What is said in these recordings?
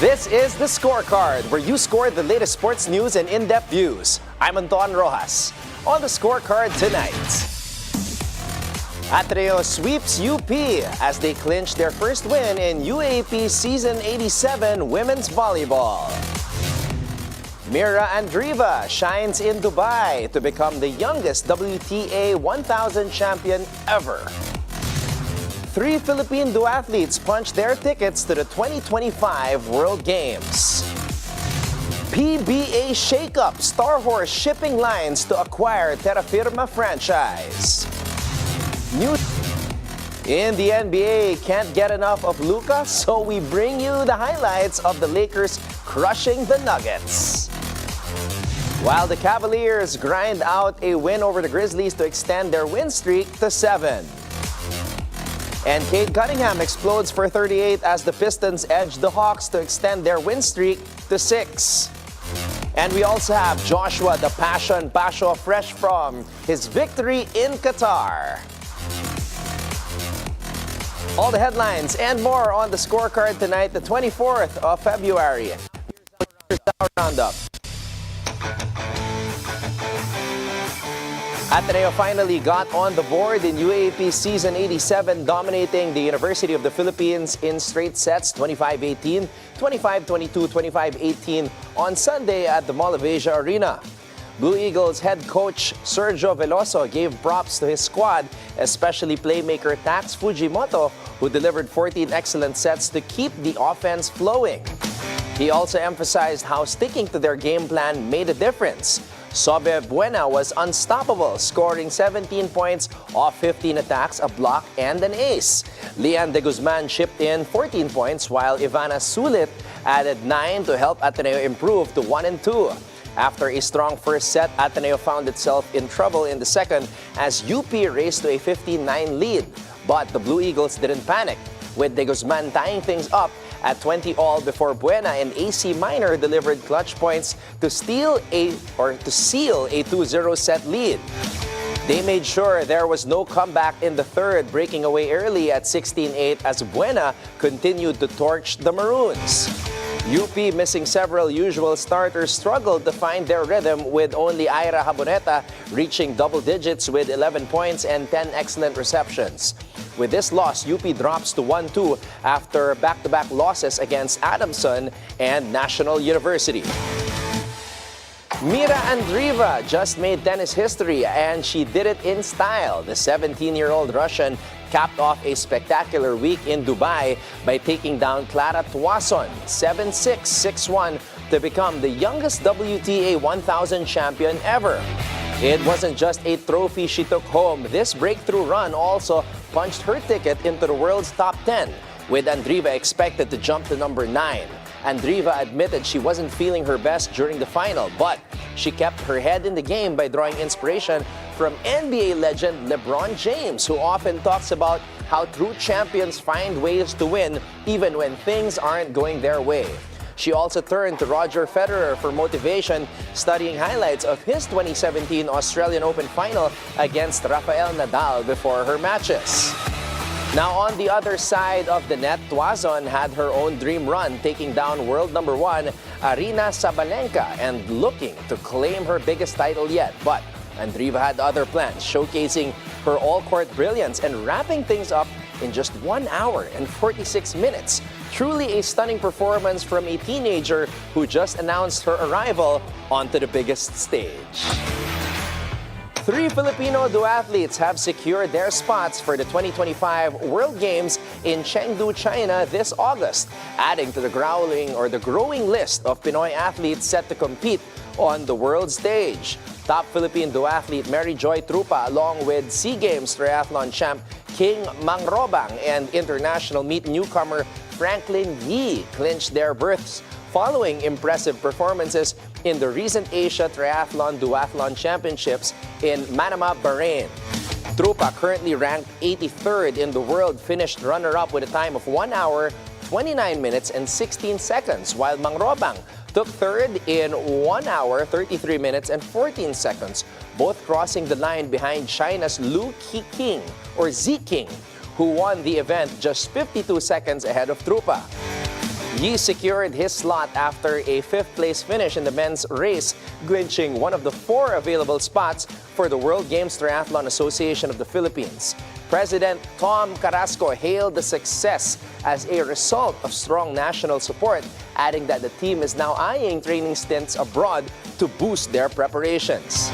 This is the Scorecard, where you score the latest sports news and in-depth views. I'm Anton Roxas. On the Scorecard tonight, Ateneo sweeps UP as they clinch their first win in UAAP Season 87 Women's Volleyball. Mirra Andreeva shines in Dubai to become the youngest WTA 1000 champion ever. 3 Philippine duathletes punched their tickets to the 2025 World Games. PBA shakeup, Starhorse shipping lines to acquire Terrafirma franchise. In the NBA, can't get enough of Luka, so we bring you the highlights of the Lakers crushing the Nuggets. While the Cavaliers grind out a win over the Grizzlies to extend their win streak to 7. And Cunningham explodes for 38 as the Pistons edge the Hawks to extend their win streak to 6. And we also have Joshua the Pacio fresh from his victory in Qatar. All the headlines and more on the Scorecard tonight, the 24th of February. Here's our roundup. Ateneo finally got on the board in UAAP Season 87, dominating the University of the Philippines in straight sets, 25-18, 25-22, 25-18 on Sunday at the Mall of Asia Arena. Blue Eagles head coach Sergio Veloso gave props to his squad, especially playmaker Tax Fujimoto, who delivered 14 excellent sets to keep the offense flowing. He also emphasized how sticking to their game plan made a difference. Sobe Buena was unstoppable, scoring 17 points off 15 attacks, a block, and an ace. Lian de Guzman chipped in 14 points, while Ivana Sulit added 9 to help Ateneo improve to 1-2. After a strong first set, Ateneo found itself in trouble in the second as UP raced to a 15-9 lead. But the Blue Eagles didn't panic, with de Guzman tying things up at 20-all before Buena and AC Minor delivered clutch points to seal a 2-0 set lead. They made sure there was no comeback in the third, breaking away early at 16-8 as Buena continued to torch the Maroons. UP, missing several usual starters, struggled to find their rhythm, with only Ira Haboneta reaching double digits with 11 points and 10 excellent receptions. With this loss, UP drops to 1-2 after back-to-back losses against Adamson and National University. Mirra Andreeva just made tennis history, and she did it in style. The 17-year-old Russian capped off a spectacular week in Dubai by taking down Clara Tuason 7-6, 6-1 to become the youngest WTA 1000 champion ever. It wasn't just a trophy she took home. This breakthrough run also punched her ticket into the world's top 10, with Andreeva expected to jump to number 9. Andreeva admitted she wasn't feeling her best during the final, but she kept her head in the game by drawing inspiration from NBA legend LeBron James, who often talks about how true champions find ways to win even when things aren't going their way. She also turned to Roger Federer for motivation, studying highlights of his 2017 Australian Open final against Rafael Nadal before her matches. Now, on the other side of the net, Tuazon had her own dream run, taking down world number 1 Aryna Sabalenka and looking to claim her biggest title yet. But Andreeva had other plans, showcasing her all-court brilliance and wrapping things up in just 1 hour and 46 minutes. Truly a stunning performance from a teenager who just announced her arrival onto the biggest stage. 3 Filipino duathletes have secured their spots for the 2025 World Games in Chengdu, China this August, adding to the growing list of Pinoy athletes set to compete on the world stage. Top Philippine duathlete Mary Joy Trupa, along with SEA Games triathlon champ King Mangrobang and international meet newcomer Franklin Yee, clinched their berths following impressive performances in the recent Asia Triathlon Duathlon Championships in Manama, Bahrain. Trupa, currently ranked 83rd in the world, finished runner-up with a time of 1 hour, 29 minutes, and 16 seconds, while Mangrobang took third in 1 hour, 33 minutes, and 14 seconds, both crossing the line behind China's Lu Qiqing, or Ziqing, who won the event just 52 seconds ahead of Trupa. He secured his slot after a fifth-place finish in the men's race, clinching one of the 4 available spots for the World Games Triathlon Association of the Philippines. President Tom Carrasco hailed the success as a result of strong national support, adding that the team is now eyeing training stints abroad to boost their preparations.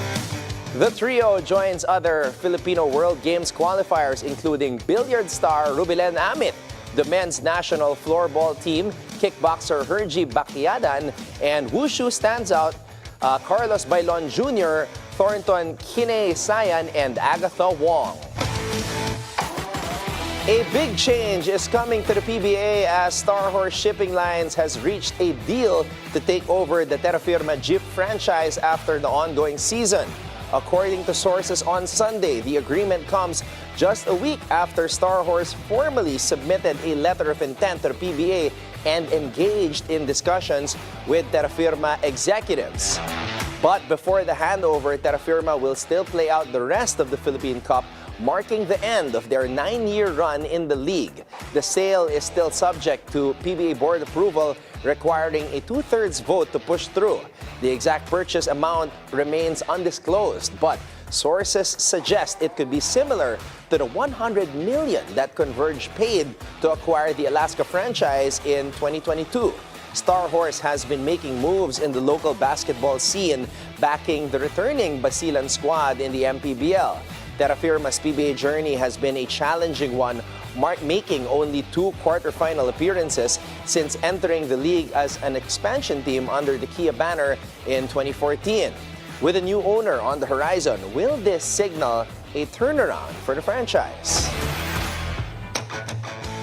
The trio joins other Filipino World Games qualifiers, including billiard star Rubilen Amit, the men's national floorball team, kickboxer Hergy Bacquiadan, and wushu standout Carlos Bailon Jr., Thornton Kine Sayan, and Agatha Wong. A big change is coming to the PBA as Starhorse Shipping Lines has reached a deal to take over the Terrafirma Jeep franchise after the ongoing season. According to sources on Sunday, the agreement comes just a week after Starhorse formally submitted a letter of intent to the PBA and engaged in discussions with Terrafirma executives. But before the handover, Terrafirma will still play out the rest of the Philippine Cup, marking the end of their 9-year run in the league. The sale is still subject to PBA board approval, requiring a 2/3 vote to push through. The exact purchase amount remains undisclosed, but sources suggest it could be similar to the $100 million that Converge paid to acquire the Alaska franchise in 2022. Starhorse has been making moves in the local basketball scene, backing the returning Basilan squad in the MPBL. Terrafirma's PBA journey has been a challenging one, making only 2 quarterfinal appearances since entering the league as an expansion team under the Kia banner in 2014. With a new owner on the horizon, will this signal a turnaround for the franchise?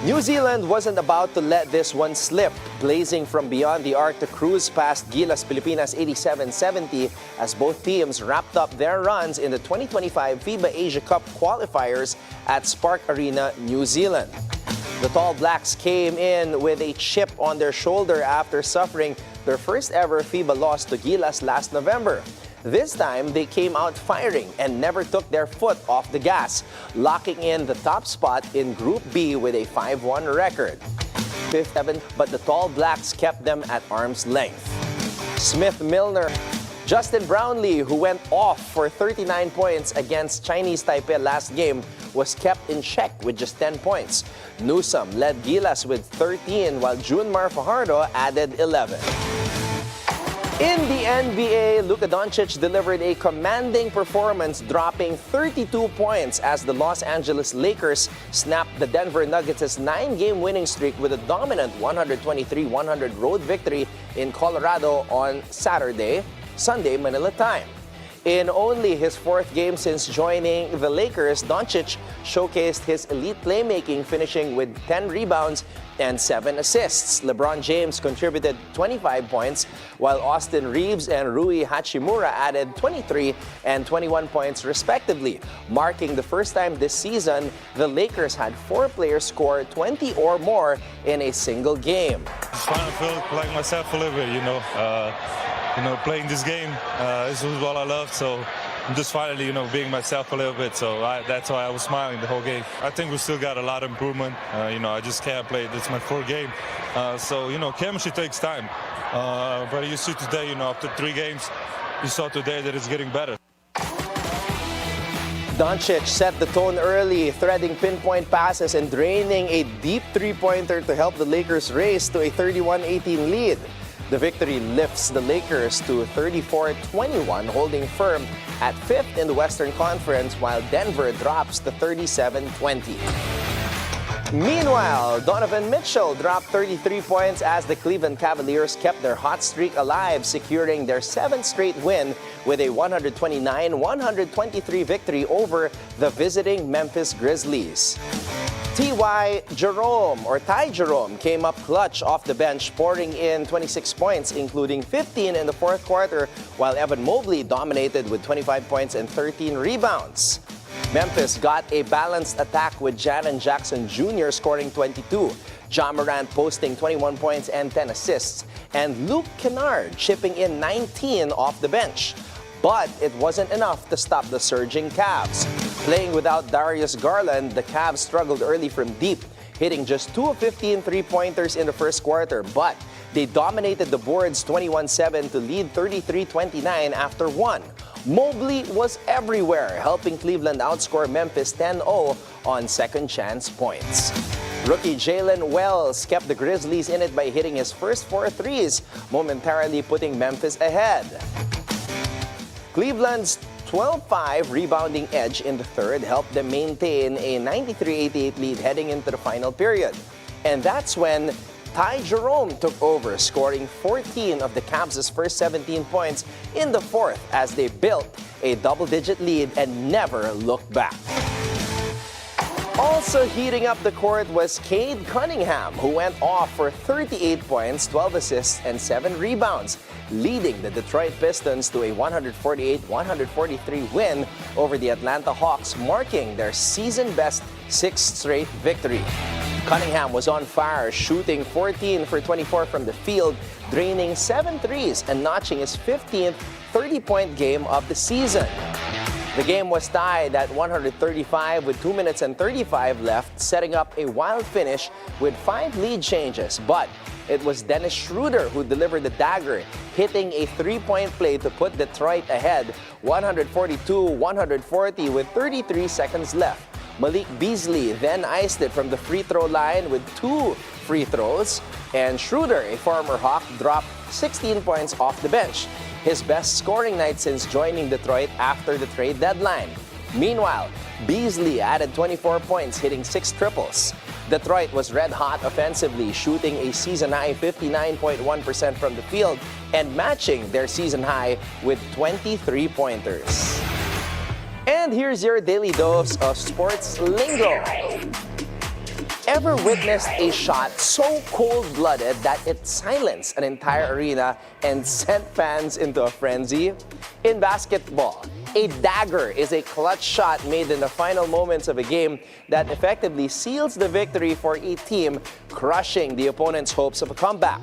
New Zealand wasn't about to let this one slip, blazing from beyond the arc to cruise past Gilas Pilipinas 87-70 as both teams wrapped up their runs in the 2025 FIBA Asia Cup qualifiers at Spark Arena, New Zealand. The Tall Blacks came in with a chip on their shoulder after suffering their first ever FIBA loss to Gilas last November. This time, they came out firing and never took their foot off the gas, locking in the top spot in Group B with a 5-1 record. But the Tall Blacks kept them at arm's length. Smith Milner, Justin Brownlee, who went off for 39 points against Chinese Taipei last game, was kept in check with just 10 points. Newsome led Gilas with 13, while Junmar Fajardo added 11. In the NBA, Luka Doncic delivered a commanding performance, dropping 32 points as the Los Angeles Lakers snapped the Denver Nuggets' 9-game winning streak with a dominant 123-100 road victory in Colorado on Sunday, Manila time. In only his 4th game since joining the Lakers, Doncic showcased his elite playmaking, finishing with 10 rebounds and 7 assists. LeBron James contributed 25 points, while Austin Reeves and Rui Hachimura added 23 and 21 points respectively, marking the first time this season the Lakers had 4 players score 20 or more in a single game. Just trying to feel like myself a little bit, playing this game. This is what I love, so I'm just finally, being myself a little bit. So that's why I was smiling the whole game. I think we still got a lot of improvement. I just can't play. This is my 4th game. So chemistry takes time. But you see today, after 3 games, you saw today that it's getting better. Doncic set the tone early, threading pinpoint passes and draining a deep 3-pointer to help the Lakers race to a 31-18 lead. The victory lifts the Lakers to 34-21, holding firm at 5th in the Western Conference, while Denver drops to 37-20. Meanwhile, Donovan Mitchell dropped 33 points as the Cleveland Cavaliers kept their hot streak alive, securing their 7th straight win with a 129-123 victory over the visiting Memphis Grizzlies. Ty Jerome came up clutch off the bench, pouring in 26 points, including 15 in the 4th quarter, while Evan Mobley dominated with 25 points and 13 rebounds. Memphis got a balanced attack with Jaren Jackson Jr. scoring 22, Ja Morant posting 21 points and 10 assists, and Luke Kennard chipping in 19 off the bench. But it wasn't enough to stop the surging Cavs. Playing without Darius Garland, the Cavs struggled early from deep, hitting just 2 of 15 three-pointers in the first quarter, but they dominated the boards 21-7 to lead 33-29 after one. Mobley was everywhere, helping Cleveland outscore Memphis 10-0 on second-chance points. Rookie Jalen Wells kept the Grizzlies in it by hitting his first 4 threes, momentarily putting Memphis ahead. Cleveland's 12-5 rebounding edge in the third helped them maintain a 93-88 lead heading into the final period. And that's when Ty Jerome took over, scoring 14 of the Cavs' first 17 points in the fourth as they built a double-digit lead and never looked back. Also heating up the court was Cade Cunningham, who went off for 38 points, 12 assists, and 7 rebounds, leading the Detroit Pistons to a 148-143 win over the Atlanta Hawks, marking their season-best 6th straight victory. Cunningham was on fire, shooting 14 for 24 from the field, draining 7 threes and notching his 15th 30-point game of the season. The game was tied at 135 with 2 minutes and 35 left, setting up a wild finish with 5 lead changes. But it was Dennis Schroeder who delivered the dagger, hitting a 3-point play to put Detroit ahead 142-140 with 33 seconds left. Malik Beasley then iced it from the free throw line with 2 free throws, and Schroeder, a former Hawk, dropped 16 points off the bench, his best scoring night since joining Detroit after the trade deadline. Meanwhile, Beasley added 24 points, hitting 6 triples. Detroit was red hot offensively, shooting a season-high 59.1% from the field and matching their season high with 23 pointers. And here's your daily dose of sports lingo. Ever witnessed a shot so cold-blooded that it silenced an entire arena and sent fans into a frenzy? In basketball, a dagger is a clutch shot made in the final moments of a game that effectively seals the victory for a team, crushing the opponent's hopes of a comeback.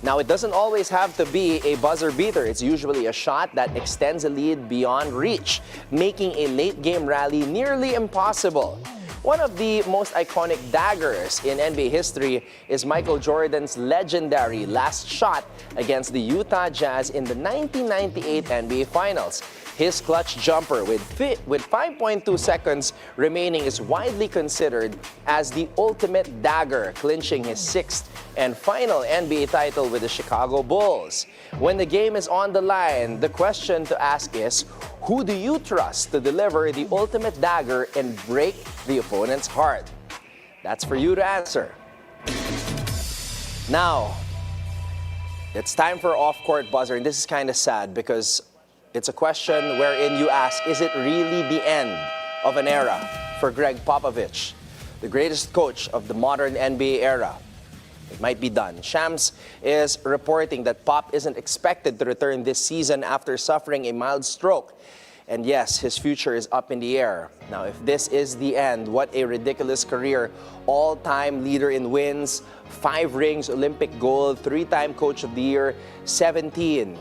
Now, it doesn't always have to be a buzzer beater. It's usually a shot that extends a lead beyond reach, making a late-game rally nearly impossible. One of the most iconic daggers in NBA history is Michael Jordan's legendary last shot against the Utah Jazz in the 1998 NBA Finals. His clutch jumper with 5.2 seconds remaining is widely considered as the ultimate dagger, clinching his 6th and final NBA title with the Chicago Bulls. When the game is on the line, the question to ask is, who do you trust to deliver the ultimate dagger and break the opponent's heart? That's for you to answer. Now, it's time for off-court buzzer, and this is kind of sad because it's a question wherein you ask, is it really the end of an era for Greg Popovich, the greatest coach of the modern NBA era? It might be done. Shams is reporting that Pop isn't expected to return this season after suffering a mild stroke. And yes, his future is up in the air. Now, if this is the end, what a ridiculous career. All-time leader in wins, 5 rings, Olympic gold, 3-time Coach of the Year, 17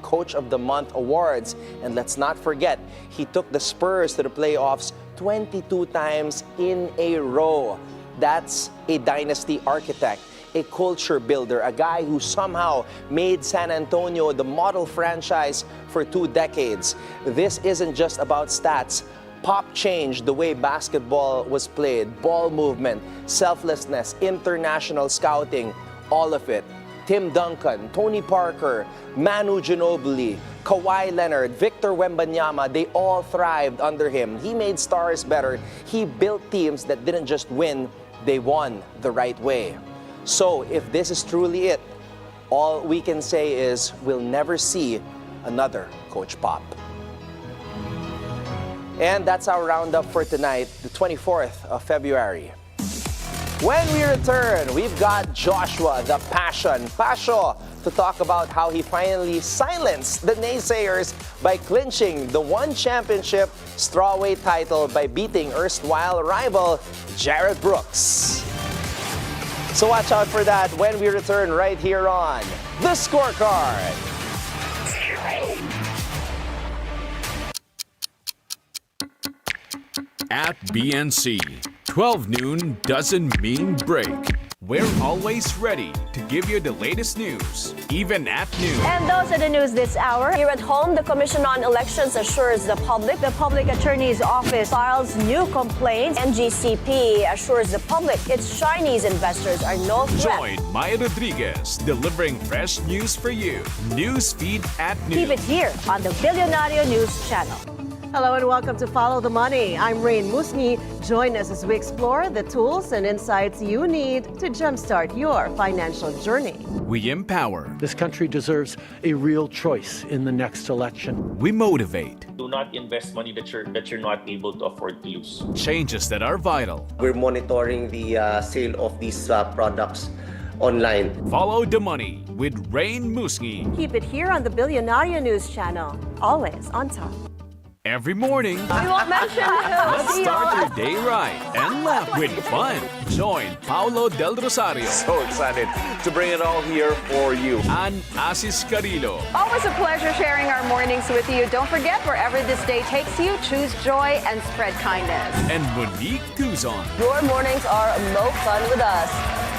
Coach of the Month awards. And let's not forget, he took the Spurs to the playoffs 22 times in a row. That's a dynasty architect, a culture builder, a guy who somehow made San Antonio the model franchise for 2 decades. This isn't just about stats. Pop changed the way basketball was played, ball movement, selflessness, international scouting, all of it. Tim Duncan, Tony Parker, Manu Ginobili, Kawhi Leonard, Victor Wembanyama, they all thrived under him. He made stars better. He built teams that didn't just win, they won the right way. So if this is truly it, all we can say is we'll never see another Coach Pop. And that's our roundup for tonight, the 24th of February. When we return, we've got Joshua, the Passion, Pacio, to talk about how he finally silenced the naysayers by clinching the one championship strawweight title by beating erstwhile rival Jared Brooks. So watch out for that when we return right here on The Scorecard. At BNC, 12 noon doesn't mean break. We're always ready to give you the latest news, even at noon. And those are the news this hour. Here at home, the Commission on Elections assures the Public Attorney's Office files new complaints. NGCP assures the public its Chinese investors are no threat. Join Maya Rodriguez, delivering fresh news for you. Newsfeed at noon. Keep it here on the Bilyonaryo News Channel. Hello and welcome to Follow the Money. I'm Rain Musni. Join us as we explore the tools and insights you need to jumpstart your financial journey. We empower. This country deserves a real choice in the next election. We motivate. Do not invest money that you're not able to afford to lose. Changes that are vital. We're monitoring the sale of these products online. Follow the Money with Rain Musni. Keep it here on the Bilyonaryo News Channel. Always on top. Every morning. We won't mention who. Let's start your day right and laugh with fun. Join Paulo Del Rosario So excited to bring it all here for you. and Asis Carillo. Always a pleasure sharing our mornings with you. Don't forget, wherever this day takes you, choose joy and spread kindness. And Monique Guzon. Your mornings are mo fun with us.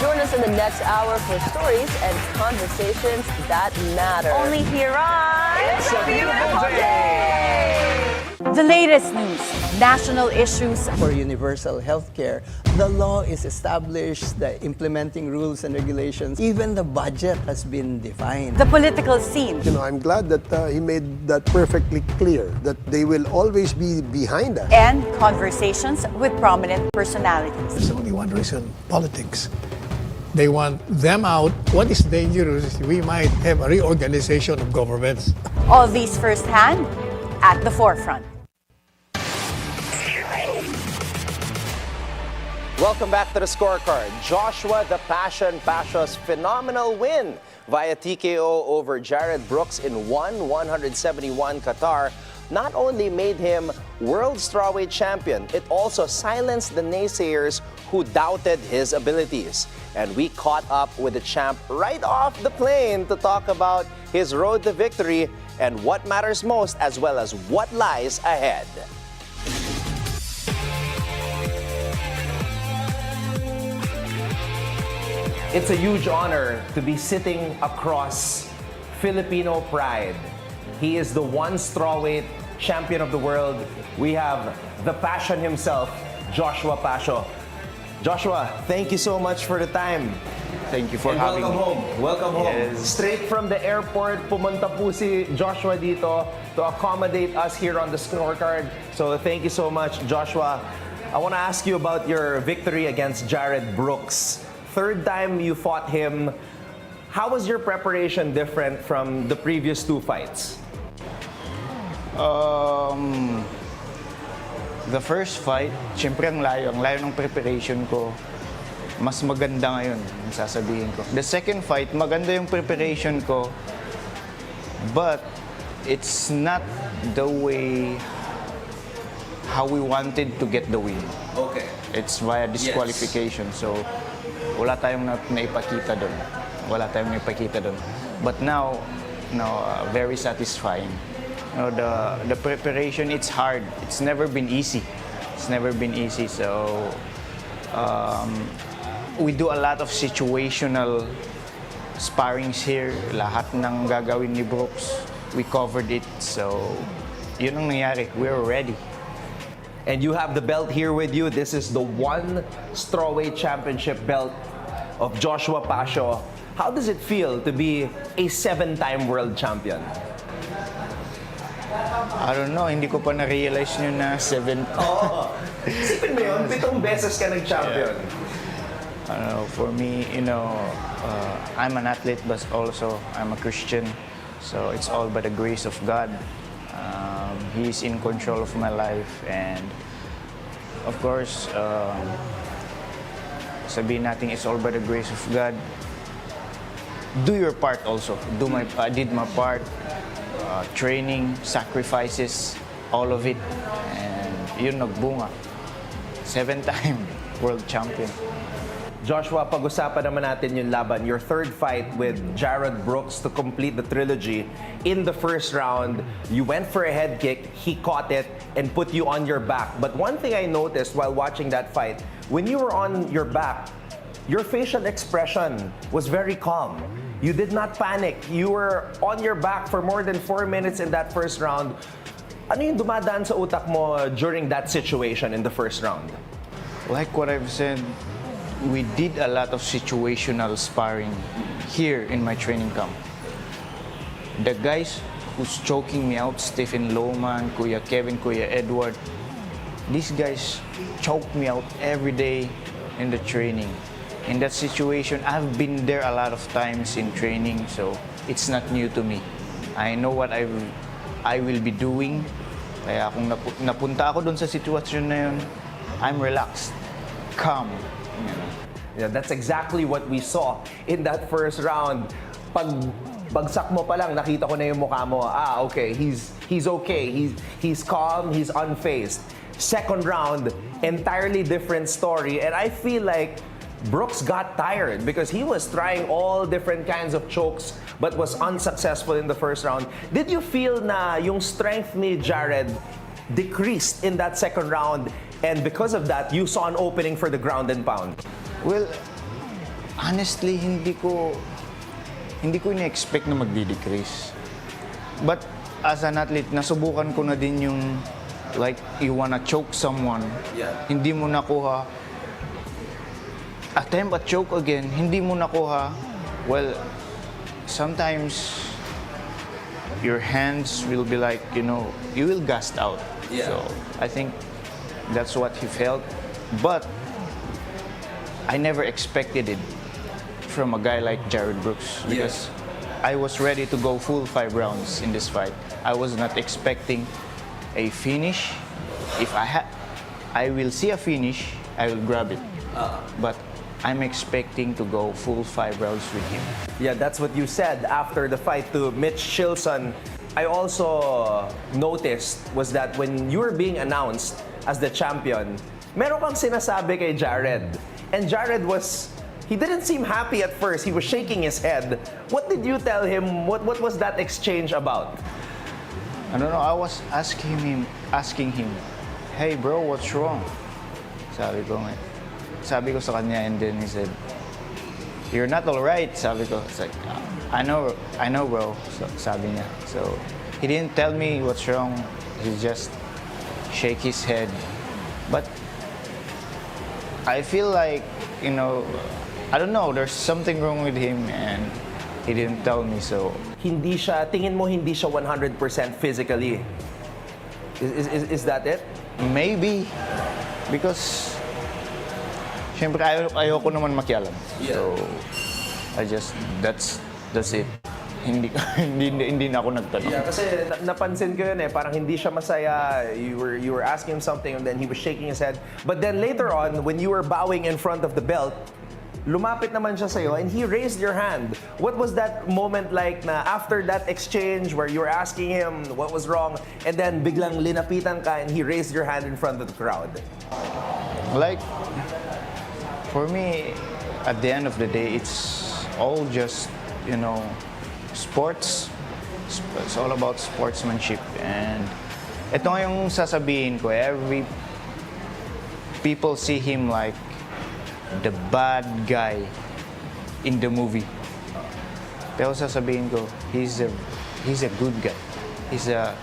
Join us in the next hour for stories and conversations that matter. Only here on It's a beautiful day. The latest news, national issues. For universal health care, the law is established, the implementing rules and regulations, even the budget has been defined. The political scene. I'm glad that he made that perfectly clear, that they will always be behind us. And conversations with prominent personalities. There's only one reason, politics. They want them out. What is dangerous is we might have a reorganization of governments. All these firsthand at the forefront. Welcome back to the Scorecard. Joshua the Pacio's phenomenal win via TKO over Jared Brooks in 171 Qatar not only made him world strawweight champion, it also silenced the naysayers who doubted his abilities. And we caught up with the champ right off the plane to talk about his road to victory and what matters most, as well as what lies ahead. It's a huge honor to be sitting across Filipino pride. He is the one strawweight champion of the world. We have the passion himself, Joshua Pacio. Joshua, thank you so much for the time. Thank you for And having welcome me. home. Welcome home. Yes. Straight from the airport, pumunta po si Joshua dito to accommodate us here on the Scorecard. So thank you so much, Joshua. I want to ask you about your victory against Jared Brooks. Third time you fought him. How was your preparation different from the previous two fights? The first fight, syempre ang layo ng preparation ko. Mas maganda ngayon, ang sasabihin ko. The second fight, maganda yung preparation ko, but it's not the way how we wanted to get the win. Okay. It's via disqualification. So, wala tayong naipakita doon. But now, very satisfying. The preparation, it's hard. It's never been easy. So, we do a lot of situational sparrings here. Lahat ng gagawin ni Brooks, we covered it. So, yun ang nangyari. We're ready. And you have the belt here with you. This is the one strawweight championship belt of Joshua Pacio. How does it feel to be a 7-time world champion? I don't know, hindi ko pa na-realize nyo na 7. Oo. Isipin mo yun, 7 beses ka nag-champion. For me, I'm an athlete, but also I'm a Christian. So it's all by the grace of God. He's in control of my life, and of course, sabihin natin it's all by the grace of God. Do your part also. I did my part. Training, sacrifices, all of it, and yun nagbunga. 7-time world champion. Joshua, pag-usapan naman natin yung laban. Your third fight with Jared Brooks to complete the trilogy. In the first round, you went for a head kick, he caught it, and put you on your back. But one thing I noticed while watching that fight, when you were on your back, your facial expression was very calm. You did not panic. You were on your back for more than 4 minutes in that first round. Ano yung dumadaan sa utak mo during that situation in the first round? Like what I've said, we did a lot of situational sparring here in my training camp. The guys who's choking me out, Stephen Lohman, Kuya Kevin, Kuya Edward, these guys choke me out every day in the training. In that situation, I've been there a lot of times in training, so it's not new to me. I know what I will be doing. Kaya kung napunta ako doon sa sitwasyon na yun, I'm relaxed, calm. Yeah, that's exactly what we saw in that first round. Bagsak mo pa lang, nakita ko na yung mukha mo. Okay, he's okay. He's calm, he's unfazed. Second round, entirely different story. And I feel like Brooks got tired because he was trying all different kinds of chokes but was unsuccessful in the first round. Did you feel na yung strength ni Jared decreased in that second round, and because of that, you saw an opening for the ground and pound? Well, honestly, hindi ko ina-expect na magdi-decrease. But as an athlete, nasubukan ko na din yung like you wanna choke someone, hindi mo nakuha. Attempt a choke again, hindi mo nakuha. Well, sometimes your hands will be like, you will gust out. So I think that's what he felt. But I never expected it from a guy like Jared Brooks because I was ready to go full 5 rounds in this fight. I was not expecting a finish. If I will see a finish, I will grab it. But I'm expecting to go full 5 rounds with him. Yeah, that's what you said after the fight to Mitch Chilson. I also noticed was that when you were being announced as the champion, meron kang sinasabi kay Jared. And Jared he didn't seem happy at first. He was shaking his head. What did you tell him? What was that exchange about? I don't know. I was asking him, hey bro, what's wrong? Sabi ko sa kanya, and then he said, you're not all right. Sabi ko, it's like, I know bro. So, sabi niya. So he didn't tell me what's wrong. He just shake his head. But I feel like, I don't know, there's something wrong with him and he didn't tell me, so. Tingin mo hindi siya 100% physically? Is that it? Maybe. Because syempre, ayoko naman makialam. So, that's it. Hindi na ako nagtanong. Yeah, kasi napansin ko yun parang hindi siya masaya. You were asking him something and then he was shaking his head. But then later on, when you were bowing in front of the belt, lumapit naman siya sa'yo and he raised your hand. What was that moment like na after that exchange where you were asking him what was wrong and then biglang linapitan ka and he raised your hand in front of the crowd? Like, for me, at the end of the day, it's all just, sports. It's all about sportsmanship. And ito nga yung sasabihin ko, people see him like the bad guy in the movie. Pero sasabihin ko, he's a good guy. He's a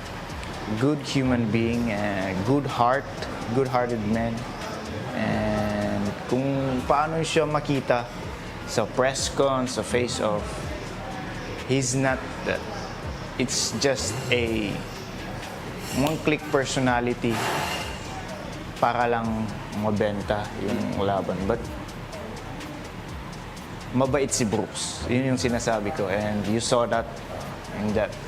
good human being, a good-hearted man. And kung paano siya makita sa press con, sa face-off, he's not that. It's just a one-click personality para lang mabenta yung laban. But mabait si Brooks. Yun yung sinasabi ko. And you saw that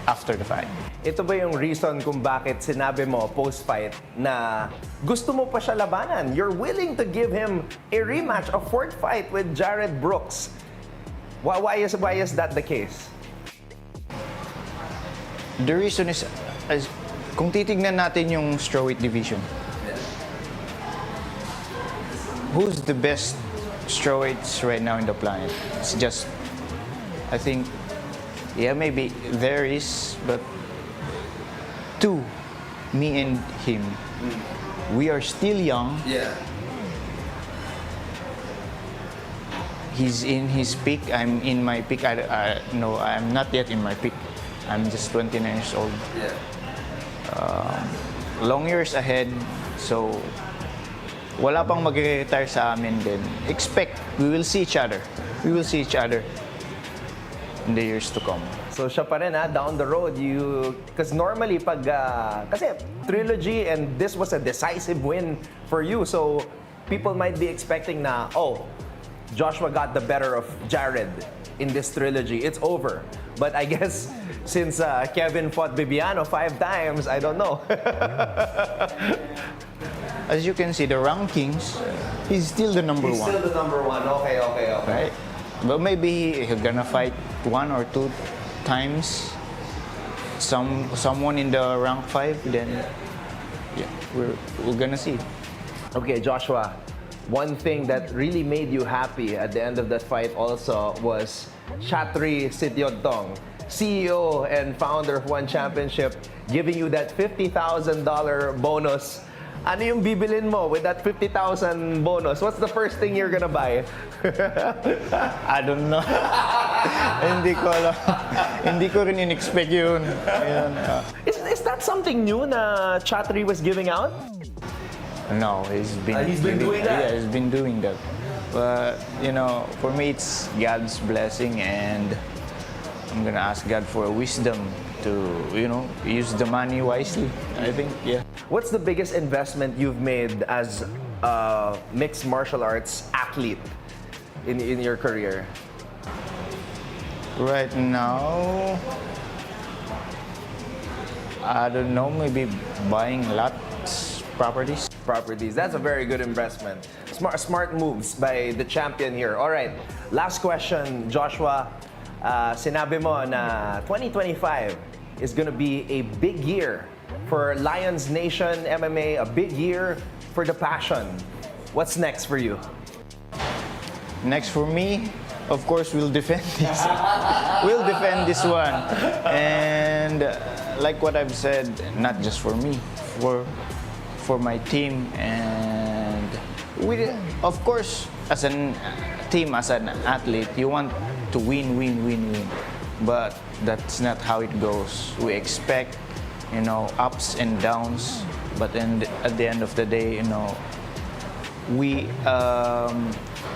after the fight. Ito ba yung reason kung bakit sinabi mo post-fight na gusto mo pa siya labanan? You're willing to give him a rematch, a fourth fight with Jared Brooks. Why is that the case? The reason is kung titignan natin yung strawweight division, who's the best strawweights right now in the planet. It's just, I think, yeah, maybe there is, but two, me and him, we are still young. Yeah. He's in his peak, I'm in my peak. No, I'm not yet in my peak. I'm just 29 years old. Yeah. Long years ahead, so wala pang magre-retire sa amin din. Expect, we will see each other. We will see each other in the years to come. So siya pa rin down the road, because normally pag, kasi trilogy and this was a decisive win for you, so people might be expecting na, oh, Joshua got the better of Jared in this trilogy. It's over. But I guess since Kevin fought Bibiano 5 times, I don't know. As you can see, the rankings, he's still the number one. He's still the number one. Okay. Right? But maybe he's gonna fight 1 or 2 times someone in the rank 5, then yeah, we're gonna see. Okay, Joshua, one thing that really made you happy at the end of that fight also was Chatri Sityontong, CEO and founder of One Championship, giving you that $50,000 bonus. Ano yung bibilin mo with that 50,000 bonus? What's the first thing you're gonna buy? I don't know. Hindi ko alam. Hindi ko rin in-expect yun. Is that something new na Chatri was giving out? No, he's been doing that? Yeah, he's been doing that. But, you know, for me, it's God's blessing, and I'm gonna ask God for wisdom to, you know, use the money wisely. I think, yeah. What's the biggest investment you've made as a mixed martial arts athlete in your career? Right now, I don't know, maybe buying lots, properties. That's a very good investment. Smart moves by the champion here. All right, last question, Joshua. Sinabi mo na 2025 is going to be a big year for Lions Nation MMA, a big year for the passion. What's next for you? Next for me, of course, we'll defend this. We'll defend this one. And like what I've said, not just for me, for my team, and we, of course, as a team, as an athlete, you want to win. But that's not how it goes. We expect, you know, ups and downs. But at the end of the day, you know, we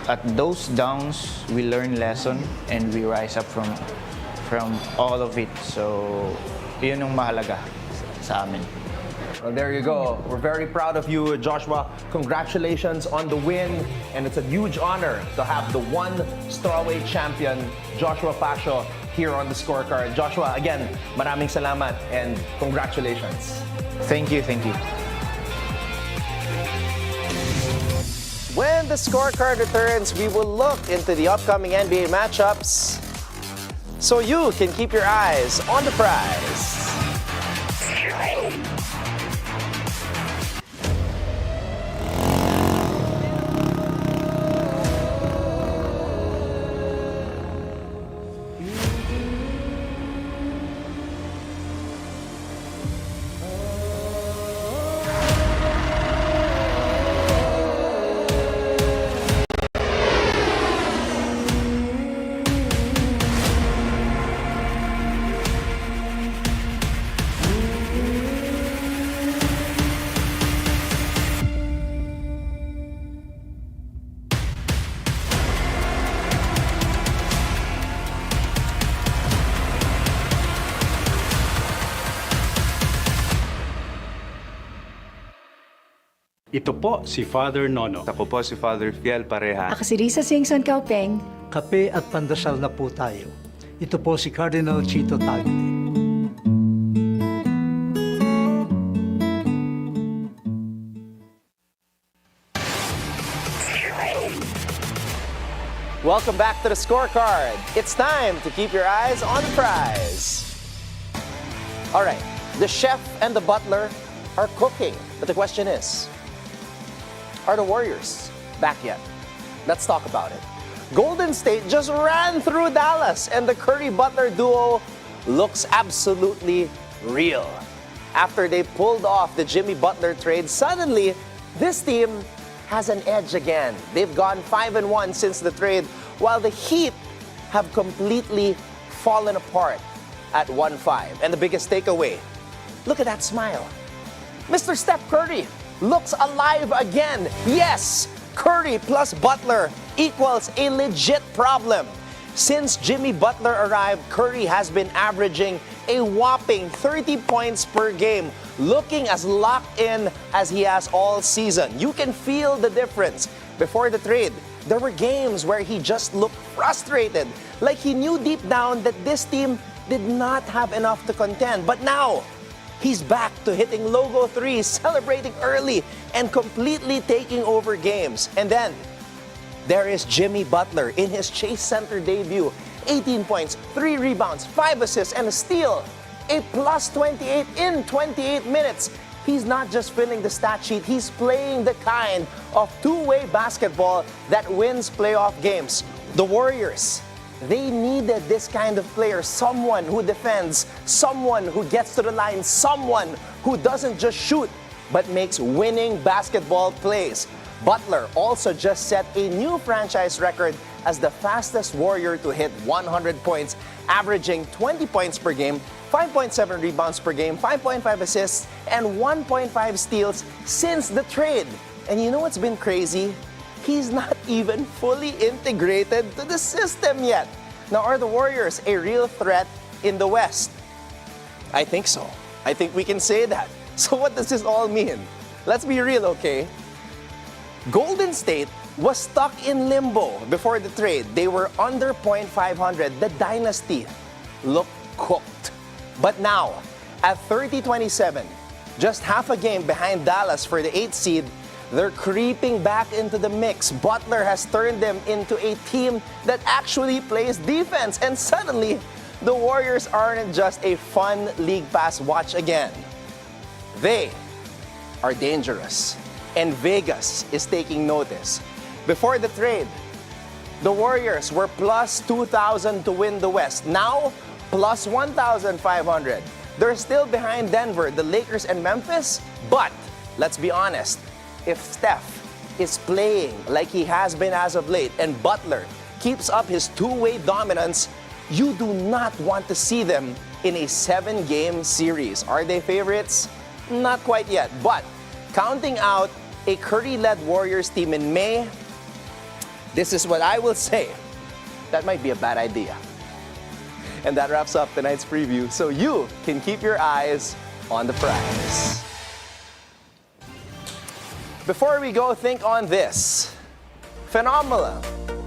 at those downs we learn lesson and we rise up from all of it. So, yun ang mahalaga sa amin. Well, there you go. We're very proud of you, Joshua. Congratulations on the win. And it's a huge honor to have the one strawweight champion, Joshua Pacio, here on the scorecard. Joshua, again, maraming salamat and congratulations. Thank you. When the scorecard returns, we will look into the upcoming NBA matchups so you can keep your eyes on the prize. Ito po si Father Nono. Ako po si Father Fiel Pareha. Ako si Risa Singson Kaupeng. Kape at pandasal na po tayo. Ito po si Cardinal Chito Tagli. Welcome back to the scorecard. It's time to keep your eyes on the prize. All right, the chef and the butler are cooking, but the question is, are the Warriors back yet? Let's talk about it. Golden State just ran through Dallas, and the Curry-Butler duo looks absolutely real. After they pulled off the Jimmy Butler trade, suddenly this team has an edge again. They've gone 5-1 since the trade, while the Heat have completely fallen apart at 1-5. And the biggest takeaway, look at that smile. Mr. Steph Curry looks alive again. Yes, Curry plus Butler equals a legit problem. Since Jimmy Butler arrived, Curry has been averaging a whopping 30 points per game, looking as locked in as he has all season. You can feel the difference. Before the trade, there were games where he just looked frustrated, like he knew deep down that this team did not have enough to contend. But now, he's back to hitting logo threes, celebrating early, and completely taking over games. And then, there is Jimmy Butler in his Chase Center debut. 18 points, 3 rebounds, 5 assists, and a steal. A plus 28 in 28 minutes. He's not just filling the stat sheet, he's playing the kind of two-way basketball that wins playoff games. The Warriors, they needed this kind of player. Someone who defends, someone who gets to the line, someone who doesn't just shoot, but makes winning basketball plays. Butler also just set a new franchise record as the fastest Warrior to hit 100 points, averaging 20 points per game, 5.7 rebounds per game, 5.5 assists, and 1.5 steals since the trade. And you know what's been crazy? He's not even fully integrated to the system yet. Now, are the Warriors a real threat in the West? I think so. I think we can say that. So what does this all mean? Let's be real, okay? Golden State was stuck in limbo before the trade. They were under .500. The dynasty looked cooked. But now, at 30-27, just half a game behind Dallas for the 8th seed, they're creeping back into the mix. Butler has turned them into a team that actually plays defense. And suddenly, the Warriors aren't just a fun League Pass watch again. They are dangerous. And Vegas is taking notice. Before the trade, the Warriors were plus 2,000 to win the West. Now, plus 1,500. They're still behind Denver, the Lakers, and Memphis. But, let's be honest, if Steph is playing like he has been as of late, and Butler keeps up his two-way dominance, you do not want to see them in a 7-game series. Are they favorites? Not quite yet, but counting out a Curry-led Warriors team in May, this is what I will say. That might be a bad idea. And that wraps up tonight's preview, so you can keep your eyes on the prize. Before we go, think on this. Phenomenal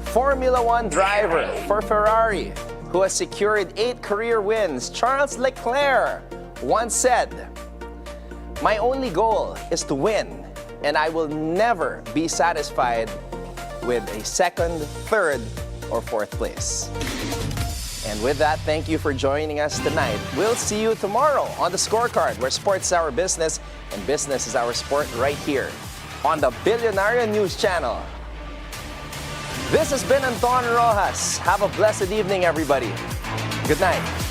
Formula One driver for Ferrari, who has secured 8 career wins, Charles Leclerc, once said, "My only goal is to win, and I will never be satisfied with a 2nd, 3rd, or 4th place." And with that, thank you for joining us tonight. We'll see you tomorrow on the Scorecard, where sports is our business and business is our sport, right here on the Bilyonaryo News Channel. This has been Anton Roxas. Have a blessed evening, everybody. Good night.